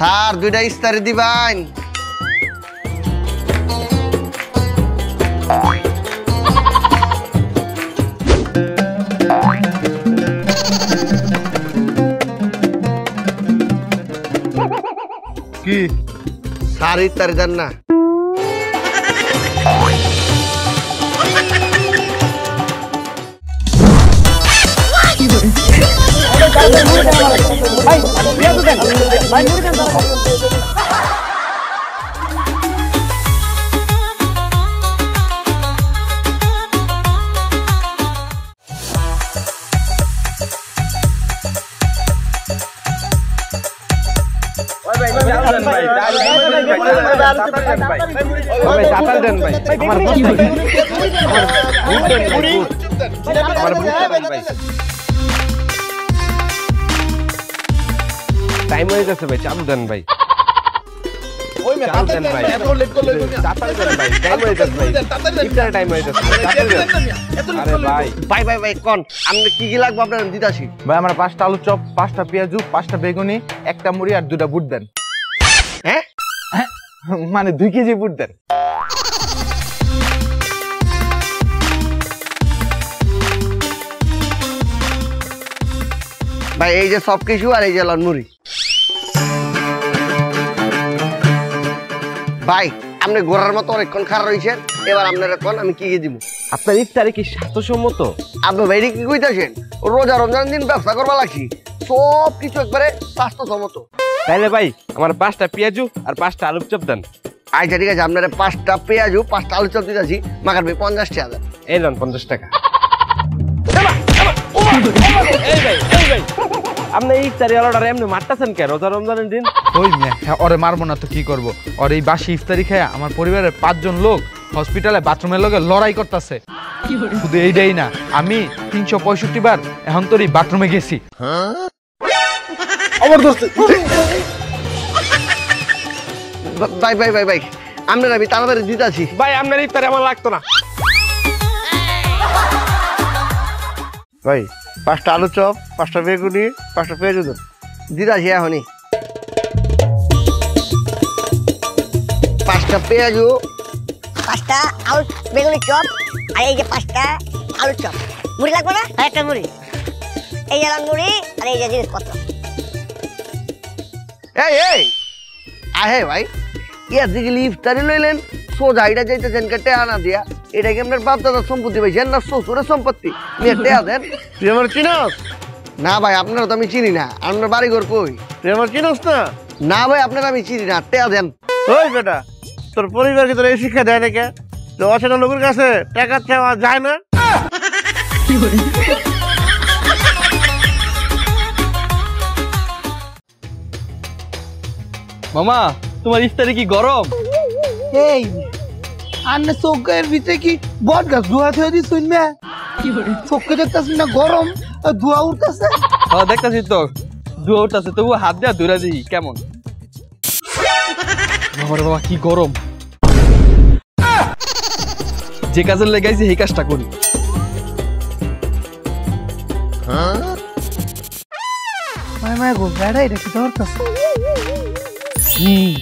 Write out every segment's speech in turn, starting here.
Sir দুইটা ইস্তারি দিবেন। কি স্যার ইস্তারি দেন না? টাইম হয়ে গেছে ভাই, চালু দেন ভাই। ভাই আমার 5টা আলু চপ, 5টা পেঁয়াজু, 5টা বেগুনি, 1টা মুড়ি আর 2টা বুট দেন। হ্যাঁ মানে 2 কেজি বুট দেন। ভাই এই যে সবকিছু আর এই যে লনমুড়ি। ভাই আপনি গোড়ার মতো অনেকক্ষণ খারাপ রয়েছেন, এবার আপনার এখন আমি কি দিব? আপনার ইফতারে কি স্বাস্থ্যসম্মত? আপনি ভাই কি কইতেছেন? রোজা রমজান দিন ব্যবসা করবা লাগছি, সব কিছু একবারে স্বাস্থ্যসম্মত। তাইলে ভাই আমার 5টা পেঁয়াজু আর 5টা আলু চপ দেন। আচ্ছা ঠিক আছে, আপনার 5টা পেঁয়াজু 5টা আলু চপ দিতেছি, মাগার ভাই 50 টাকা। এই লন 50 টাকা। আপনি ইফতারি অর্ডার এমনি মারতেছেন কে রোজা রমজানের দিন? ওই মিয়া ওরে মারবো না তো কি করব? ওর এই বাসি ইফতারি খেয়ে আমার পরিবারের 5 জন লোক হসপিটালে বাথরুমের লগে লড়াই করতেছে। শুধু এইটাই না, আমি 365 বার এখন তোর এই বাথরুমে গেছি। ভাই ভাই ভাই ভাই আপনার আমি তাড়াতাড়ি দিতেছি। ভাই আপনার ইফতারি আমার লাগতো না। ভাই 5টা আলু চপ, 5টা বেগুনি, 5টা পেঁয়াজ দিতেছি এখনই। 5টা পেঁয়াজু, 5টা আলু বেগুনি চপ, আর এই যে 5টা আলু চপ। মুড়ি লাগবে না? আর একটা মুড়ি। এই যে মুড়ি আর এই যে জিনিসপত্র। এই এই আহে ভাই, ইয়া দিকে ইফতারি লইলেন, সোজা এটা যাইতেছেন কেটে আনা দিয়া। এটা কি আপনার বাপ দাদার সম্পত্তি পাইছেন না শ্বশুরের সম্পত্তি? নিয়ে টেয়া দেন। তুই আমার চিনস না? ভাই আপনারা তো আমি চিনি না। আপনার বাড়ি ঘর কই? তুই আমার চিনস না? না ভাই আপনারা আমি চিনি না, টেয়া দেন। ওই বেটা, তোর পরিবারকে তোর এই শিক্ষা দেয় নাকি? তো অচেনা লোকের কাছে টাকা চাওয়া যায় না? মামা তোমার ইফতারি কি গরম? এই আন্নে চোখের ভিতরে কি বট গাছ ধোয়া থয়ে দিস শুনবে? চোখে দেখতেছিস না গরম ধোয়া উঠতেছে? হ্যাঁ দেখতেছি তো ধোয়া উঠতেছে, তবু হাত দিয়া ধরে দিই কেমন। বাবা কি গরম, যে কাজের লেগাইছি সেই কাজটা করি।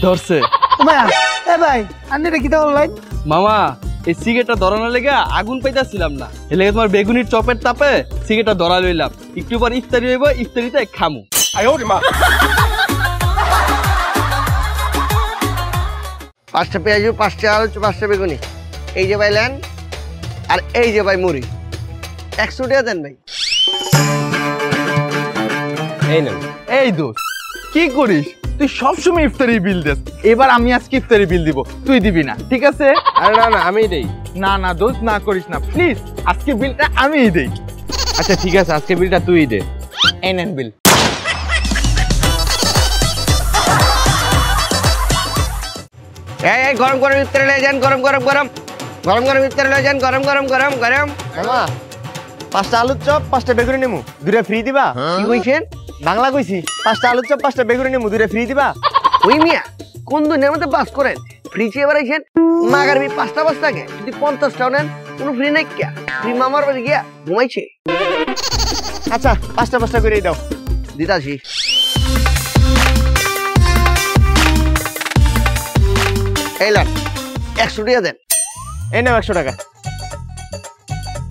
ধরছে মামা। এই সিগারেটটা ধরানোর লেগে আগুন পাইতাছিলাম না, এর লেগে তোমার বেগুনির চপের তাপে সিগারেটটা ধরা লইলাম। একটু পর ইফতারি হইব, ইফতারিতে খামু। 5টা পেঁয়াজু, 5টা আলু, 5টা বেগুনি, এই যে ভাই লেন। আর এই যে ভাই মুড়ি 100 টাকা দেন ভাই। এই নেন। এই দোষ কি করিস তুই? সবসময় ইফতারি বিল দেস, এবার আমি আজকে ইফতারি বিল দিব, তুই দিবি না ঠিক আছে? আরে না না আমি দেই। না না দোষ না করিস না প্লিজ, আজকে বিলটা আমিই দেই। আচ্ছা ঠিক আছে, আজকে বিলটা তুই দে। এই নেন বিল। এই গরম গরম ইফতারি লয়ে যান, গরম গরম গরম গরম গরম ইফতারি লয়ে যান, গরম গরম গরম গরম। মামা 5টা আলু চপ, 5টা বেগুনি নেমু, 2টা ফ্রি দিবা? কি কইছেন? বাংলা কইছি। 5টা আলু চপ, 5টা বেগুনি নেমু, 2টা ফ্রি দিবা? ওই মিয়া কোন দুনিয়ার মধ্যে বাস করেন? ফ্রি চেয়ে বেড়াইছেন? মাগারবি 5টা বাস্তাকে যদি 50টাও নেন কোনো ফ্রি নাই কিয়া? ফ্রি মামার বাড়ি গিয়া ঘুমাইছে। আচ্ছা 5টা করেই দাও, দিতাছি। এই লান 100 টাকা দেন। এই নাও 100 টাকা।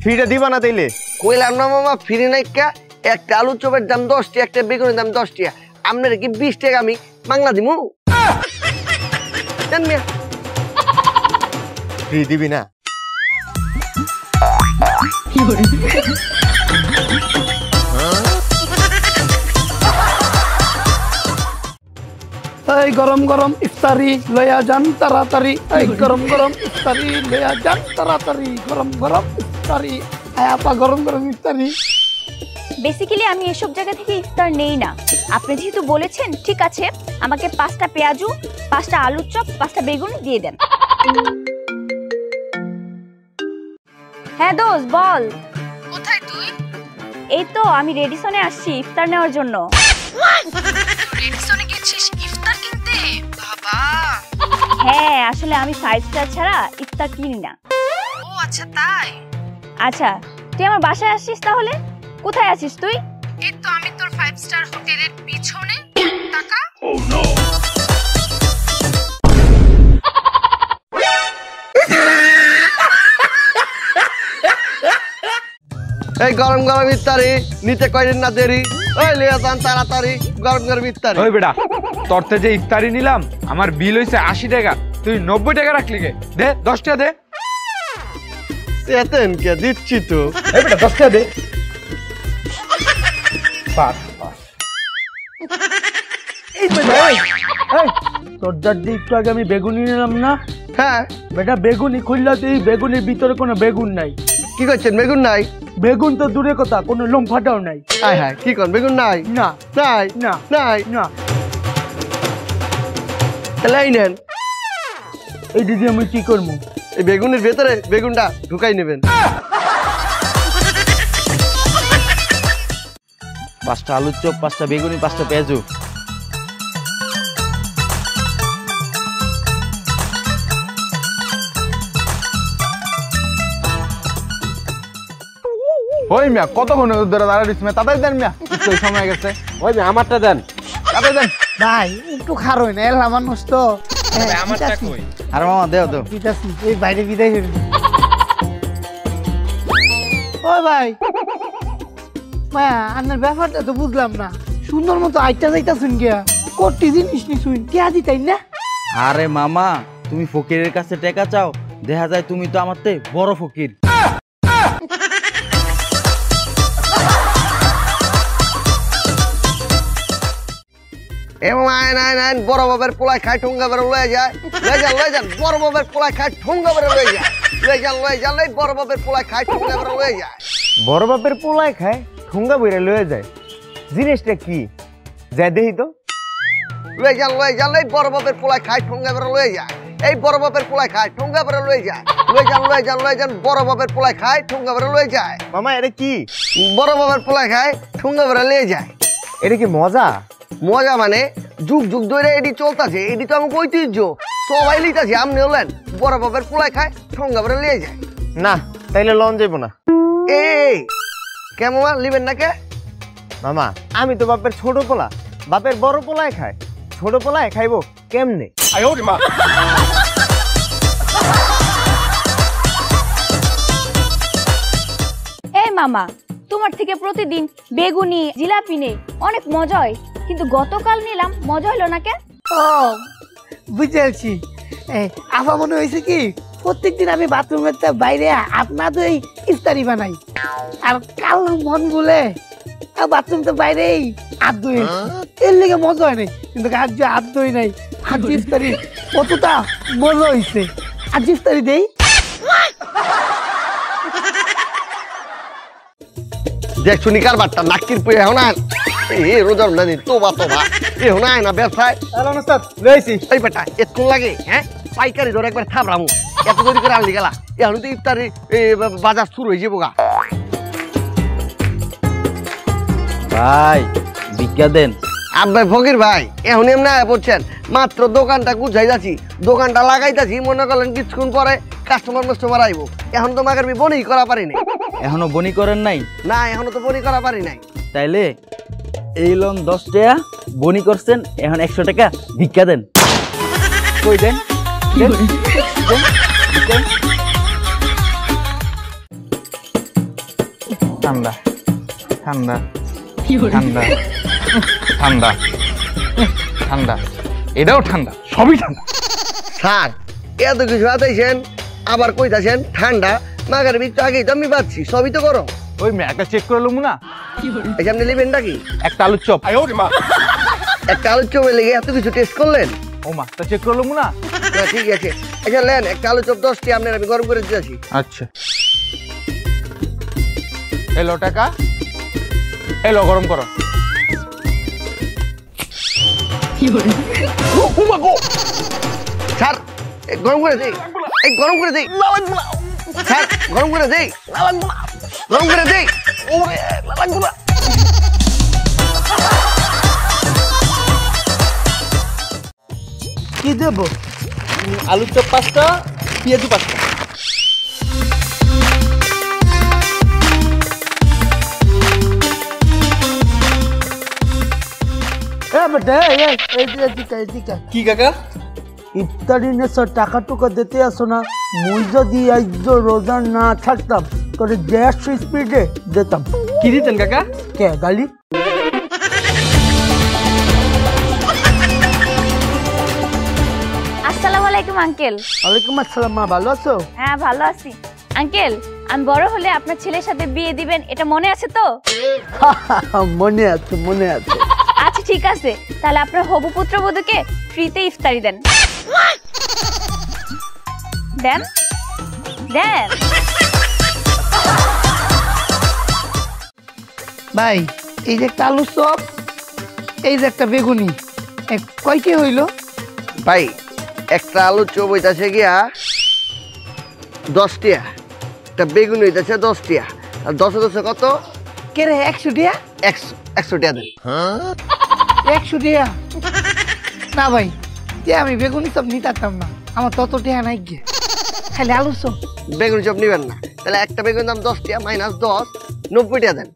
ফ্রিটা দিবা না তাইলে? কইলাম না মামা ফ্রি নাই কা, একটা আলু চপের দাম 10 টাকা, একটা বেগুনের দাম 10 টাকা। আপনার কি 20 টাকা আমি বাংলা দিমু? দেন মিয়া। ফ্রি দিবি না? এই গরম গরম ইফতারি লয়া যান তাড়াতাড়ি, এই গরম গরম ইফতারি লয়া যান তাড়াতাড়ি, গরম গরম ইফতারি। আপা গরম গরম ইফতারি। বেসিক্যালি আমি এসব জায়গা থেকে ইফতার নেই না। আপনি যেহেতু বলেছেন ঠিক আছে, আমাকে 5টা পেঁয়াজু, 5টা আলুর চপ, 5টা বেগুন দিয়ে দেন। হ্যাঁ দোস্ত বল। কোথায় তুই? এই তো আমি রেডিসনে আসছি ইফতার নেওয়ার জন্য। রেডিসনে গেছিস ইফতার কিনতে? বাবা হ্যাঁ, আসলে আমি 5 স্টার ছাড়া ইফতার কিনি না। ও আচ্ছা তাই। আচ্ছা তুই আমার বাসায় আসছিস তাহলে? কোথায় আছিস তুই? এই তো আমি তোর 5 স্টার হোটেলের পিছনে। টাকা ও নো। এই গরম গরম ইফতারি নিতে কয়দিন না দেরি। ওই লিয়া যান তাড়াতাড়ি, গরম গরম ইফতারি। ওই বেটা, তোরতে যে ইফতারি নিলাম আমার বিল হইছে 80 টাকা, তুই 90 টাকা রাখলি কে? দে 10 টাকা দে। এতেন কে দিচ্ছি তো। এই বেটা 10 টাকা দে। বাস তোর দাদি একটু আগে আমি বেগুনি নিলাম না? হ্যাঁ বেটা বেগুনি খুললা তুই, বেগুনির ভিতরে কোনো বেগুন নাই। কি করছেন? বেগুন নাই? বেগুন তো দূরে কথা, কোনো লম্ফাটাও নাই। হায় হায় কি কর, বেগুন নাই? না নাই না নাই না। তাহলে এই নেন। এই দিদি আমি কি করবো? এই বেগুনের ভেতরে বেগুনটা ঢুকাই নেবেন। 5টা আলুর চপ, 5টা বেগুনি, 5টা পেঁয়াজু। ওই মিয়া কতক্ষণ ধরে দাঁড়াইছিস মিয়া? তাড়াতাড়ি দেন মিয়া, একটু সময় গেছে। ওই যে আমারটা দেন। তাড়াতাড়ি দেন। ভাই একটু খারোই না, এলাম মানুষ তো। আমারটা কই? আর মামা দেও তো। বিদাসি এই বাইরে বিদায় হয়ে গেছে। ও ভাই মায়া, আপনার ব্যাপারটা তো বুঝলাম না। সুন্দর মতো আইটা যাইতা শুন গিয়া কোটি জিনিস নি শুন কে আদি তাই না? আরে মামা, তুমি ফকিরের কাছে টাকা চাও, দেখা যায় তুমি তো আমার তে বড় ফকির। বড় বাবের পোলায় খায় ঠুঙ্গা বেড়ে লয়ে যায়। লয়ে যান বড় বাবের পোলায় খায় ঠুঙ্গা বেড়ে লয়ে যায়। লয়ে যান বড় বাবের পোলায় খায় ঠুঙ্গা বেড়ে লয়ে যায়। বড় বাপের পোলায় খায় ঠুঙ্গা বইরা লয়ে যায়, জিনিসটা কি যা দেখি তো। লয়ে যান বড় বাবের পোলায় খায় ঠুঙ্গা বেড়ে লয়ে যায়। এই বড় বাবের পোলায় খায় ঠুঙ্গা বেড়ে লয়ে যায়। লয়ে যান বড় বাবের পোলায় খায় ঠুঙ্গা বেড়ে লয়ে যায়। মামা এটা কি? বড় বাবের পোলায় খায় ঠুঙ্গা বেড়ে লয়ে যায়। এটা কি মজা? মজা মানে যুগ যুগ ধরে এটি চলতেছে, এটি তো আমাকে ঐতিহ্য, সবাই লিতাছে। আপনি হলেন বড় বাবের পোলায় খায় ঠুঙ্গা বেড়ে লিয়ে যায়। না তাইলে লন যাইব না। এই কেমন লিবেন না কে? মামা আমি তো বাপের ছোট পোলা, বাপের বড় পোলায় খায়, ছোট পোলায় খাইবো কেমনে? এই মামা, তোমার থেকে প্রতিদিন বেগুনি জিলাপি নেই, অনেক মজা হয়, কিন্তু গতকাল নিলাম মজা হলো না কেন? ও বুঝেছি। আপা মনে হয়েছে কি প্রত্যেকদিন আমি বাথরুমের বাইরে আপনার তো এই ইফতারি বানাই, আর কাল মন বলে বাথরুম তো বাইরেই আদ্য এর লেগে মজা হয় নাই। কিন্তু আজ যে আদ্যই নাই, আজ ইফতারি কতটা মজা হয়েছে। আজ ইফতারি দেই। দেখ শুনি কারবারটা নাকির পুয়ে এখন এ রোজার না তোবা এখন আয় না ব্যবসায়। এই বেটা এতক্ষণ লাগে? হ্যাঁ পাইকারি ধরে একবার থামরামু, এত দেরি করে আনলি গেলা। এখন তো ইফতারি বাজার শুরু হয়ে যাবো গা। ভাই ভিক্ষা দেন। আব্বাই ফকির ভাই এখন এমনি বলছেন, মাত্র দোকানটা গুছাই যাচ্ছি, দোকানটা লাগাইতেছি, মনে করলেন কিছুক্ষণ পরে কাস্টমার আইবো। এখন তো মাকে বনি করা পারি নাই। এখনো বনি করেন নাই? না এখনো তো বনি করা পারি নাই। তাইলে এই লোন 10 টাকা বনি করছেন, এখন 100 টাকা ভিক্ষা দেন। কই দেন? ঠান্ডা ঠান্ডা ঠান্ডা ঠান্ডা ঠান্ডা, এটাও ঠান্ডা, সবই ঠান্ডা। স্যার এত কিছু আতাইছেন আবার কইতাছেন ঠান্ডা, মাগারে একটু আগেই তো আমি পাচ্ছি, সবই তো গরম। ওই একটা চেক করে লমু না, এই সামনে নেবেনটা কি? একটা আলুর চপ। একটা আলুর চপের লেগে এত কিছু টেস্ট করলেন? ও মা, তা চেক করে লমু না। না ঠিক আছে, আচ্ছা লেন একটা আলু চপ 10টি আপনার আমি গরম করে দিতেছি। আচ্ছা, এলো টাকা, এলো গরম করো। স্যার গরম করে দেই, এই গরম করে দেই স্যার, গরম করে দেই, গরম করে দেই। কি দেবো? আলুর চপ 5টা, পেঁয়াজু 5টা। কি কাকা? ইফতারি নেছো টাকা টুকা দিতে আসো না, মুই যদি আজ রোজা না থাকতাম তোরে 150 স্পিডে দিতাম। কি দিতেন কাকা? কে গালি? আসসালামু আলাইকুম আঙ্কেল। ওয়ালাইকুম আসসালাম, মা ভালো আছো? হ্যাঁ ভালো আছি আঙ্কেল। আমি বড় হলে আপনার ছেলের সাথে বিয়ে দিবেন, এটা মনে আছে তো? মনে আছে, মনে আছে। আচ্ছা ঠিক আছে, তাহলে আপনার হবু পুত্রবধূকে ফ্রিতে ইফতারি দেন। দেন দেন। ভাই এই যে একটা আলু চপ, এই যে একটা বেগুনি, কয়টি হইলো? ভাই একটা আলু চপ হইতাছে গিয়া 10 টিয়া, একটা বেগুন হইতাছে 10 টিয়া, আর 10 10 কত? কে রে 100 টাকা? 100 টিয়া দেন। 100 টাকা না ভাই, যে আমি বেগুনি চপ নিতাম না, আমার তত টাকা নাই গিয়ে, খালি আলু চপ। বেগুন চপ নিবেন না, তাহলে একটা বেগুন দাম 10 টিয়া মাইনাস 10, 90 টিয়া দেন।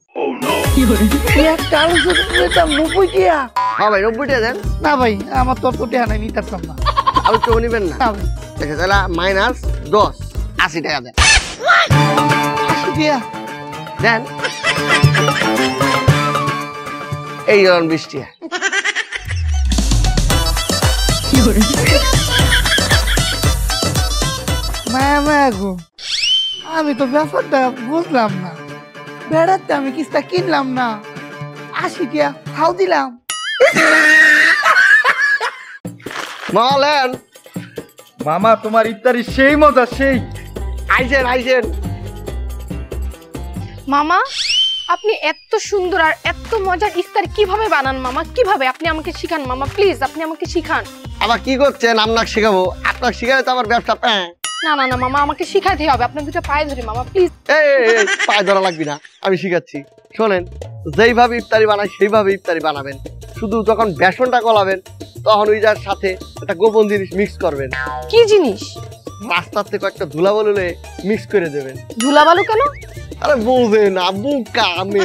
একটা আলু চপ নিতাম 90 টাকা? হ্যাঁ ভাই 90 টিয়া দেন। না ভাই আমার তত টাকা নাই, নিতাম না। আলু চপ নিবেন না? না ভাই। আচ্ছা তাহলে মাইনাস 10, 80 টাকা দেন। 80 টাকা দেন। এই ধরুন 20 টিয়া। মায়া গো, আমি তো ব্যাপারটা বুঝলাম না, বেড়াতে আমি কিস্তা কিনলাম না, 80 টাকা খাও দিলাম। মালেন মামা তোমার ইফতারি সেই মজা, সেই। আইছেন আইছেন। মামা আপনি এত সুন্দর আর এত মজার ইফতার কিভাবে বানান মামা? কিভাবে? আপনি আমাকে শিখান মামা, প্লিজ আপনি আমাকে শিখান। আবার কি করছেন? আপনাকে শেখাবো? আপনাকে শিখালে তো আমার ব্যবসা না না না মামা, আমাকে শিখাইতে হবে, আপনার দুটো পায়ে ধরে মামা প্লিজ। এই পায়ে ধরা লাগবে না, আমি শিখাচ্ছি। শোনেন, যেইভাবে ইফতারি বানাই সেইভাবে ইফতারি বানাবেন। শুধু যখন বেসনটা গলাবেন তখন ওই যার সাথে একটা গোপন জিনিস মিক্স করবেন। কি জিনিস? রাস্তার থেকে একটা ধুলাবালুলে মিক্স করে দেবেন। ধুলাবালু কেন? আরে বোঝে না, বুকা আমি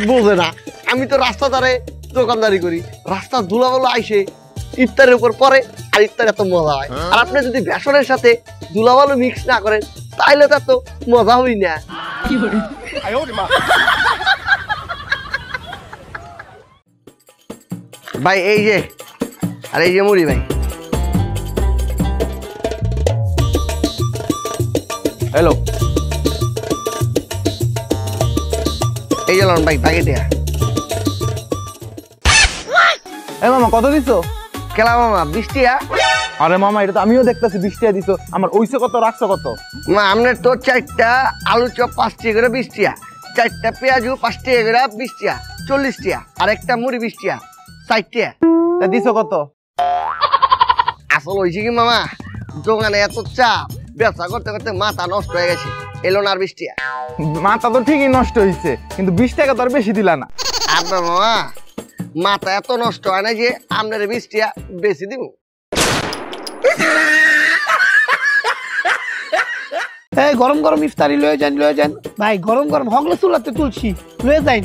বোঝে না। আমি তো রাস্তা ধারে দোকানদারি করি, রাস্তার ধুলাবালু আইসে ইফতারের উপর পরে, আর ইফতার এত মজা হয়। আর আপনি যদি বেসনের সাথে ধুলাবালু মিক্স না করেন তাইলে তো এত মজা হই না। ভাই এই যে, আর এই যে মুড়ি ভাই। হ্যালো, এই যে ভাই প্যাকেটে। এ মামা কত দিছো? কেলা মামা 20 টিয়া। আরে মামা এটা তো আমিও দেখতেছি 20 টাকা দিছো, আমার ওইসে কত রাখছো কত? মা আপনার তো 4টা আলু চপ 5 টাকা করে 20 টিয়া, 4টা পেঁয়াজু 5 টাকা করে 20 টিয়া, 40 টিয়া, আর একটা মুড়ি 20 টিয়া, 60 টিয়া। তা দিছো কত? আসল হয়েছে কি মামা, দোকানে এত চাপ, ব্যবসা করতে করতে মাথা নষ্ট হয়ে গেছে, এলো না আর 20 টিয়া। মাথা তো ঠিকই নষ্ট হয়েছে, কিন্তু 20 টাকা তো আর বেশি দিলা না। আপনার মামা মাথা এত নষ্ট হয় না যে আপনার 20 টিয়া বেশি দিব। এই গরম গরম ইফতারি লয়ে যান, লয়ে যান ভাই, গরম গরম হগলে চুলাতে তুলছি, লয়ে যাইন।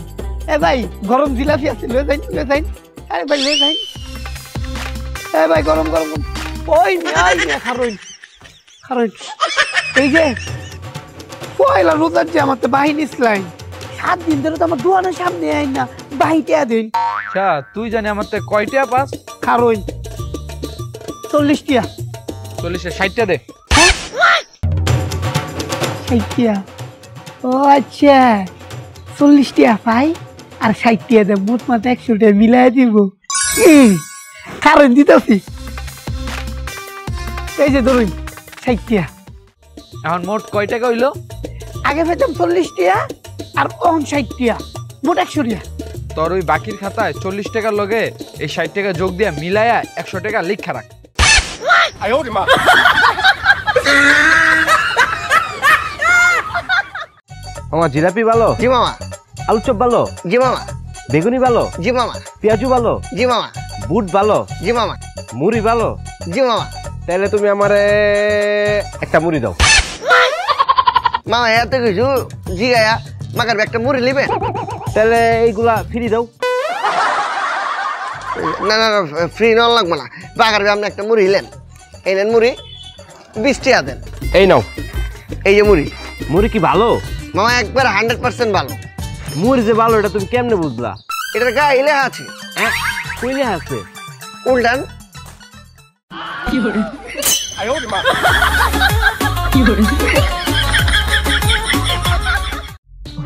এ ভাই গরম জিলাপি আছে, লয়ে যাইন, লয়ে যাইন। আরে ভাই লয়ে যাইন। এ ভাই গরম গরম, ওই মিয়া খারোই। কারণ এই যে পয়লা রোজার যে আমার তো বাহিনী ইসলাম 7 দিন ধরে তো আমার দোকানের সামনে আইন না বাহিটা দিন। আচ্ছা তুই জানি আমার তে কয়টা পাস? কারণ 40 টিয়া। 40 60টা দে। 60 টিয়া? ও আচ্ছা 40 টিয়া পাই আর 60 টিয়া দে, মোট মাত্র 100 টিয়া মিলাই দিব। কারণ দিতেছি, এই যে ধরুন 60 টিয়া। এখন মোট কয় টাকা হইলো? আগে পেতাম 40 টিয়া আর 60 টিয়া, মোট 100 টিয়া। তোর ওই বাকির খাতায় 40 টাকার লগে এই 60 টাকা যোগ দিয়া মিলায়া 100 টাকা লিখা রাখ। মামা জিলাপি ভালো? জি মামা। আলুর চপ ভালো? জি মামা। বেগুনি ভালো? জি মামা। পেঁয়াজু ভালো? জি মামা। বুট ভালো? জি মামা। মুড়ি ভালো? জি মামা। তাহলে তুমি আমারে একটা মুড়ি দাও। মামা এত কিছু জিগায়া মাকার একটা মুড়ি লিবেন? তাহলে এইগুলা ফ্রি দাও। না না না, ফ্রি নেওয়া লাগবে না, বাগার আপনি একটা মুড়ি হিলেন, এই নেন মুড়ি, 20 টাকা দেন। এই নাও। এই যে মুড়ি। মুড়ি কি ভালো? মামা একবার 100% ভালো। মুড়ি যে ভালো এটা তুমি কেমনে বুঝলা? এটার গায়ে লেখা আছে। হ্যাঁ কইলে আছে? উল্টান।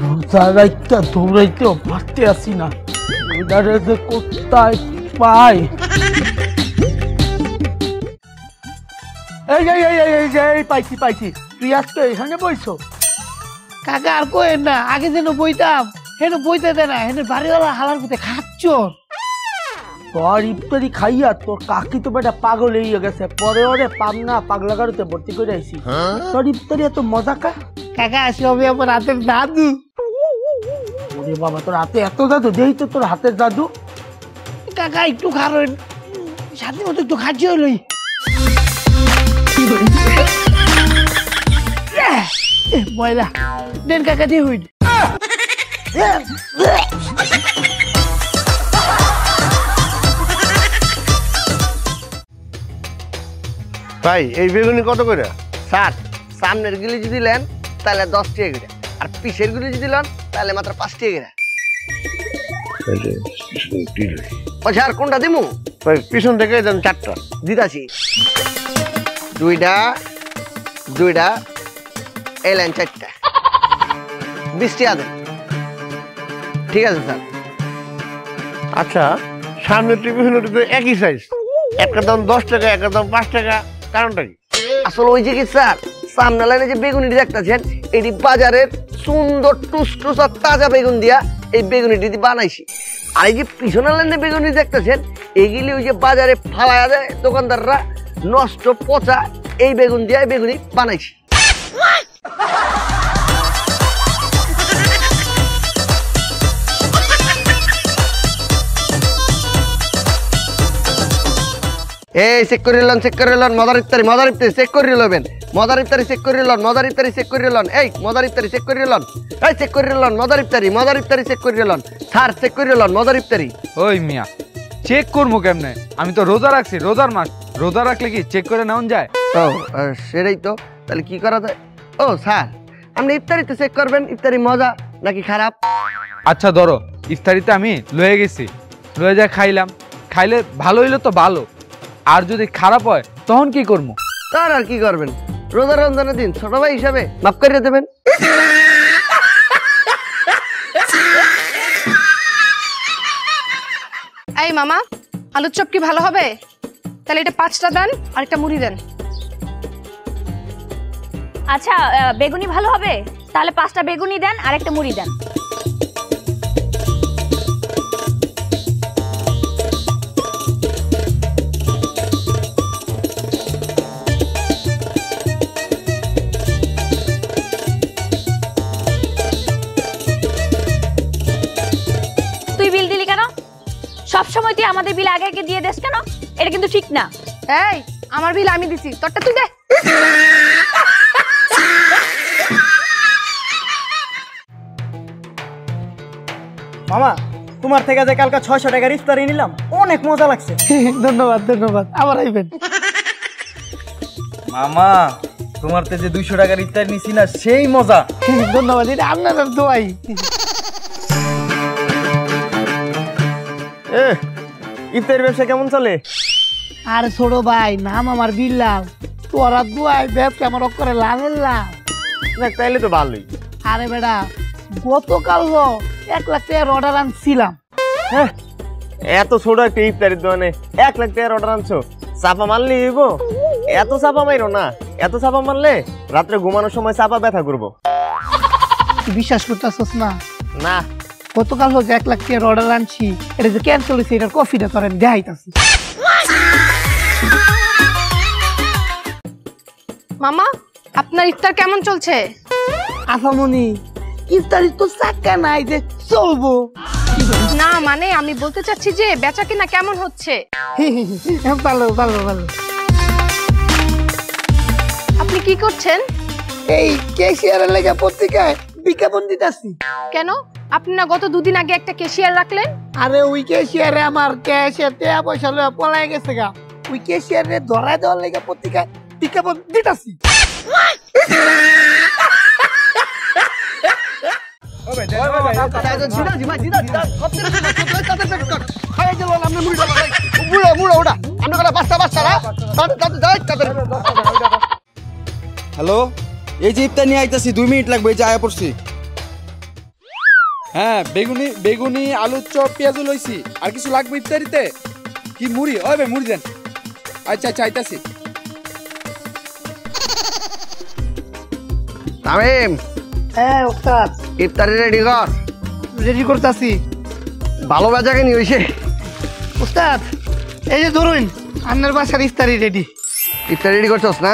রোজারাইটা দৌড়াইতেও পারতে আসি না, ওইটারে যে কোথায় পাই। এই পাইছি পাইছি, তুই আজকে এখানে বইছো? কাকা আর কইেন না, আগে যেন বইতাম হেন বইতে দে না, হেন বাড়িওয়ালা হালার পুঁতে খাচ্ছ। তোর ইফতারি খাইয়া তোর কাকি তো বেটা পাগল হয়ে গেছে, পরে ওরে পাবনা পাগলা গাড়িতে ভর্তি করে আইছি। তোর ইফতারি এত মজা কা? কাকা সবই আমার হাতের দাদু। ওরে বাবা, তোর হাতে এত জাদু? দেই তো তোর হাতের জাদু। কাকা একটু খাবেন, সাথে মতো একটু খাচ্ছি হইলই। ময়লা দেন কাকা, দিয়ে হইল। ভাই এই বেগুনি কত করে? 60। সামনের গুলি যদি নেন তাহলে 10 টাকা করে, আর পিছের গুলি যদি নেন তাহলে মাত্র 5 টাকা করে। আচ্ছা আর কোনটা দিমু? পিছন থেকে দেন 4টা দিতাছি। 2টা এই লাইন 4টা, 20 টাকা দেন। ঠিক আছে স্যার। আচ্ছা সামনের টিভিশনটি তো একই সাইজ, একটা দাম 10 টাকা, একটা দাম 5 টাকা, কারণটা কি? আসলে ওই যে কি স্যার, সামনে লাইনে যে বেগুনিটি দেখতেছেন এটি বাজারের সুন্দর টুসটুস আর তাজা বেগুন দিয়া এই বেগুনিটি বানাইছি। আর এই যে পিছনের লাইনে বেগুনি দেখতেছেন এগুলি ওই যে বাজারে ফালায়া দেয় দোকানদাররা, নষ্ট পচা এই বেগুন দিয়া বেগুনি বানাইছি। এই চেক করে লন মজার ইফতারি চেক করে লবেন, মজার ইফতারি চেক করে লন, মজার ইফতারি চেক করে লন, এই মজার ইফতারি চেক করে লন, এই চেক করে লন মজার ইফতারি চেক করে লন, স্যার চেক করে লন মজার ইফতারি। ওই মিয়া চেক করবো কেমনে? আমি তো রোজা রাখছি, রোজার মাস, রোজা রাখলে কি চেক করে নেওয়া যায়? ও সেটাই তো, তাহলে কি করা যায়? ও স্যার আপনি ইফতারিতে চেক করবেন ইফতারি মজা নাকি খারাপ। আচ্ছা ধরো ইফতারিতে আমি লয়ে গেছি, লয়ে যা খাইলাম, খাইলে ভালো হইলো তো ভালো, আর যদি খারাপ হয় তখন কি করবো? তার আর কি করবেন, রোজা রমজানের দিন ছোট ভাই হিসাবে মাফ করে দেবেন। এই মামা, আলুর চপ কি ভালো হবে? তাহলে এটা 5টা দেন আর একটা মুড়ি দেন। আচ্ছা বেগুনি ভালো হবে? তাহলে 5টা বেগুনি দেন আর একটা মুড়ি দেন। তুই বিল দিলি কেন? সবসময় তুই আমাদের বিল আগে আগে দিয়ে দেস কেন? এটা কিন্তু ঠিক না। এই আমার বিল আমি দিছি, তোরটা তুই দে। মামা তোমার থেকে যে কালকে 600 টাকার ইফতারি নিলাম, অনেক মজা লাগছে। ধন্যবাদ ধন্যবাদ, আবার আইবেন। মামা তোমার তে যে 200 টাকার ইফতার নিছি না সেই মজা। ধন্যবাদ, এটা আপনার দোয়াই। ইফতারের ব্যবসা কেমন চলে? আরে ছোট ভাই, নাম আমার বিল্লাল, তোরা দোয়াই ব্যবসা আমার করে লাভের লাভ। দেখ তাইলে তো ভালোই। আরে বেটা, গতকাল 1 লাখ টাকার অর্ডার আনছিলাম। হ্যাঁ, এত ছোট একটা ইফতারের দোকানে 1 লাখ টাকার অর্ডার আনছো? চাপা মারলে হইব? এত চাপা মাইরো না, এত চাপা মারলে রাত্রে ঘুমানোর সময় চাপা ব্যথা করবো। বিশ্বাস করতেছস না? না, গতকাল 1 লাখ টাকার অর্ডার আনছি, এটা যে ক্যান্সেল হয়েছে, এটার কফিটা করেন দেখাইতাছি। মামা, আপনার ইফতার কেমন চলছে? আফামনি, ইফতারি তো চাক্কা নাই যে চলবো। না মানে আমি বলতে চাচ্ছি যে বেচা কিনা কেমন হচ্ছে? ভালো ভালো ভালো। আপনি কি করছেন? এই ক্যাশিয়ারের লেগে পত্রিকায় বিজ্ঞাপন দিতেছি। কেন? আপনি না গত 2 দিন আগে একটা ক্যাশিয়ার রাখলেন? আরে ওই ক্যাশিয়ারে আমার ক্যাশে টাকা পয়সা লয়ে পলাই গেছে গা। ওই ক্যাশিয়ারে ধরায় দেওয়ার লেগে পত্রিকায় বিজ্ঞাপন দিতেছি। হ্যালো, এই যে ইফতার নিয়ে আইতাছি, 2 মিনিট লাগবে, এই যে আয়া পড়ছি। হ্যাঁ, বেগুনি বেগুনি আলুর চপ পেঁয়াজ লইছি। আর কিছু লাগবে ইফতারিতে? কি মুড়ি? ওই ভাই মুড়ি দেন। আচ্ছা আচ্ছা, আইতাছি। তামিম, হ্যাঁ ওস্তাদ, ইফতারি রেডি কর। রেডি করতেছি। ভালো বেচা কিনি হইছে? ওস্তাদ, এই যে ধরুন আপনার বাসার ইফতারি রেডি। ইফতারি রেডি করছস না?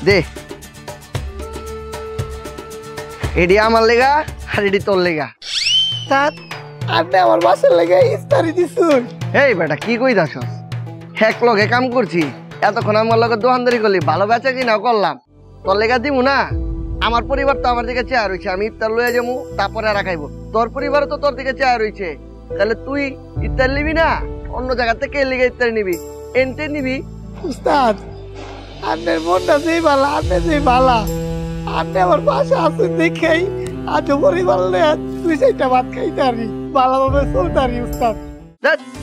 দে, এডি আমার লেগা আর এডি তোর লেগা। ওস্তাদ, আপনি আমার বাসার লেগে ইফতারি দিছুন। এই বেটা কি কইতাছস? এক লগে কাম করছি, এতক্ষণ আমার লগে দোকানদারি করলি, ভালো বেচা কিনা করলাম, তোর লেগা দিমু না? আমার পরিবার তো আমার দিকে চেয়ার রয়েছে, আমি ইফতার লয়ে যাবো, তারপরে আর খাইবো। তোর পরিবারও তো তোর দিকে চেয়ার রয়েছে, তাহলে তুই ইফতার নিবি না অন্য জায়গা থেকে লিগে ইফতার নিবি? এনতে নিবি? উস্তাদ, আপনার মনটা যেই ভালো, আপনি যেই ভালো, আপনি আমার পাশে আসুন দেখেই আজ পরিবার লয়ে 2-4টা ভাত খাইতারি, ভালোভাবে চলতারি। উস্তাদ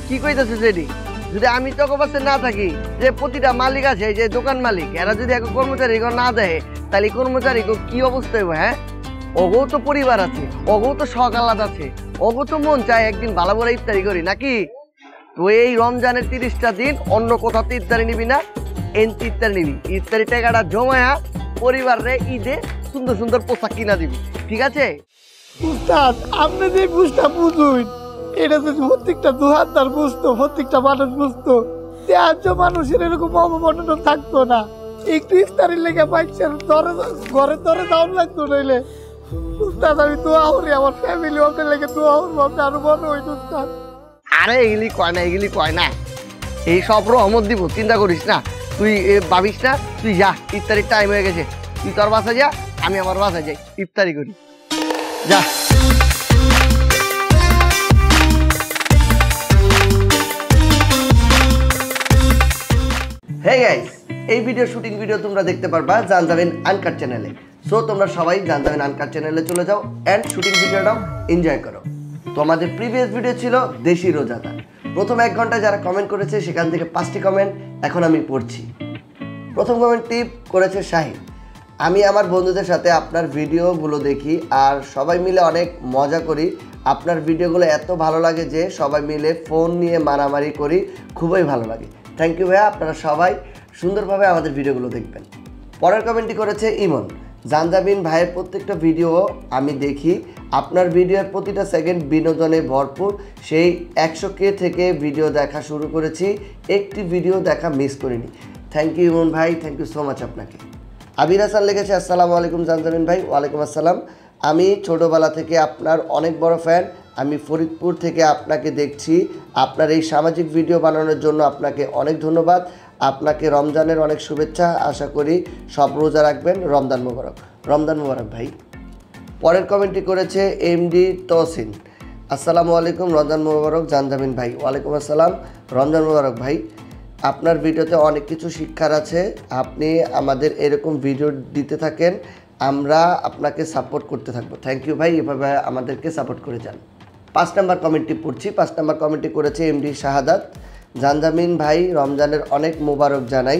কি কইতেছিস এডি? যদি আমি তোকে পাশে না থাকি, যে প্রতিটা মালিক আছে, যে দোকান মালিক, এরা যদি এক কর্মচারী না দেয়, তাহলে কর্মচারী কি অবস্থা হইব? হ্যাঁ, ওগো তো পরিবার আছে, ওগো তো শখ আহ্লাদ আছে, ওগো তো মন চায় একদিন ভালো করে ইফতারি করি নাকি? তো এই রমজানের 30টা দিন অন্য কোথাও ইফতারি নিবি না, এনতি ইফতারি নিবি। ইফতারি টাকাটা জমায়া পরিবারে ঈদে সুন্দর সুন্দর পোশাক কিনা দিবি, ঠিক আছে? উস্তাদ, আপনি যে বুঝটা বুঝুন, এটা যদি প্রত্যেকটা দোকানদার বুঝতো, প্রত্যেকটা মানুষ বুঝতো, আজ মানুষের এরকম অবমাননা থাকতো না। একটু ইফতারির লেগে পাইছেন ঘরে ধরে দাম লাগতো, নইলে উস্তাদ আমি দোয়া করি, আমার ফ্যামিলি ওদের লেগে দোয়া করবো, আপনি আরো মনে হইত। উস্তাদ আরে এগুলি কয় না, এগুলি কয় না, এই সব রহমত দিব, চিন্তা করিস না, তুই ভাবিস না। তুই যা, ইফতারির টাইম হয়ে গেছে, তুই তোর বাসায় যা, আমি আমার বাসায় যাই, ইফতারি করি, যা। হে গাইস, এই ভিডিও শুটিং ভিডিও তোমরা দেখতে পারবা জানজাবিন আনকাট চ্যানেলে। সো তোমরা সবাই জানজাবিন আনকাট চ্যানেলে চলে যাও এন্ড শুটিং ভিডিওটাও এনজয় করো। তো আমাদের প্রিভিয়াস ভিডিও ছিল দেশি রোজাদার। প্রথম 1 ঘন্টা যারা কমেন্ট করেছে সেখান থেকে 5টি কমেন্ট এখন আমি পড়ছি। প্রথম কমেন্টটি করেছে শাহিন। আমি আমার বন্ধুদের সাথে আপনার ভিডিওগুলো দেখি আর সবাই মিলে অনেক মজা করি। আপনার ভিডিওগুলো এত ভালো লাগে যে সবাই মিলে ফোন নিয়ে মারামারি করি, খুবই ভালো লাগে। থ্যাংক ইউ ভাইয়া, আপনারা সবাই সুন্দরভাবে আমাদের ভিডিওগুলো দেখবেন। পরের কমেন্টটি করেছে ইমন। জানজাবিন ভাইয়ের প্রত্যেকটা ভিডিও আমি দেখি, আপনার ভিডিওর প্রতিটা সেকেন্ড বিনোদনে ভরপুর। সেই 100K থেকে ভিডিও দেখা শুরু করেছি, একটি ভিডিও দেখা মিস করিনি। থ্যাংক ইউ ইমন ভাই, থ্যাংক ইউ সো মাচ আপনাকে। আবির হাসান লিখেছে, আসসালামু আলাইকুম জানজাবিন ভাই। ওয়ালাইকুম আসসালাম। আমি ছোটোবেলা থেকে আপনার অনেক বড় ফ্যান। আমি ফরিদপুর থেকে আপনাকে দেখছি। আপনার এই সামাজিক ভিডিও বানানোর জন্য আপনাকে অনেক ধন্যবাদ। আপনাকে রমজানের অনেক শুভেচ্ছা। আশা করি সব রোজা রাখবেন। রমজান মোবারক। রমজান মোবারক ভাই। পরের কমেন্টটি করেছে এমডি তহসিন। আসসালামু আলাইকুম, রমজান মোবারক জানজাবিন ভাই। ওয়ালাইকুম আসসালাম, রমজান মোবারক ভাই। আপনার ভিডিওতে অনেক কিছু শিক্ষার আছে, আপনি আমাদের এরকম ভিডিও দিতে থাকেন, আমরা আপনাকে সাপোর্ট করতে থাকবো। থ্যাংক ইউ ভাই, এভাবে আমাদেরকে সাপোর্ট করে যান। 5 নম্বর কমেন্টটি পড়ছি। 5 নম্বর কমেন্টটি করেছে এমডি শাহাদাত। জানজামিন ভাই, রমজানের অনেক মোবারক জানাই।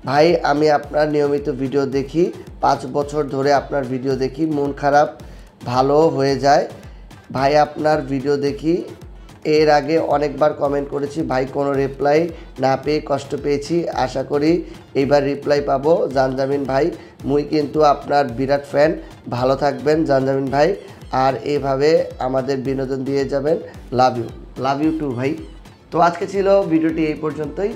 ভাই আমি আপনার নিয়মিত ভিডিও দেখি, 5 বছর ধরে আপনার ভিডিও দেখি, মন খারাপ ভালো হয়ে যায়। ভাই আপনার ভিডিও দেখি, এর আগে অনেকবার কমেন্ট করেছি ভাই, কোনো রিপ্লাই না পেয়ে কষ্ট পেয়েছি, আশা করি এইবার রিপ্লাই পাবো। জানজামিন ভাই, মুই কিন্তু আপনার বিরাট ফ্যান, ভালো থাকবেন জানজামিন ভাই, আর এইভাবে আমাদের বিনোদন দিয়ে যাবেন। লাভ ইউ টু ভাই। তো আজকে ছিল ভিডিওটি এই পর্যন্তই,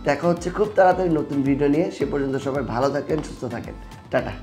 দেখা হচ্ছে খুব তাড়াতাড়ি নতুন ভিডিও নিয়ে। সে পর্যন্ত সবাই ভালো থাকেন, সুস্থ থাকেন, টাটা।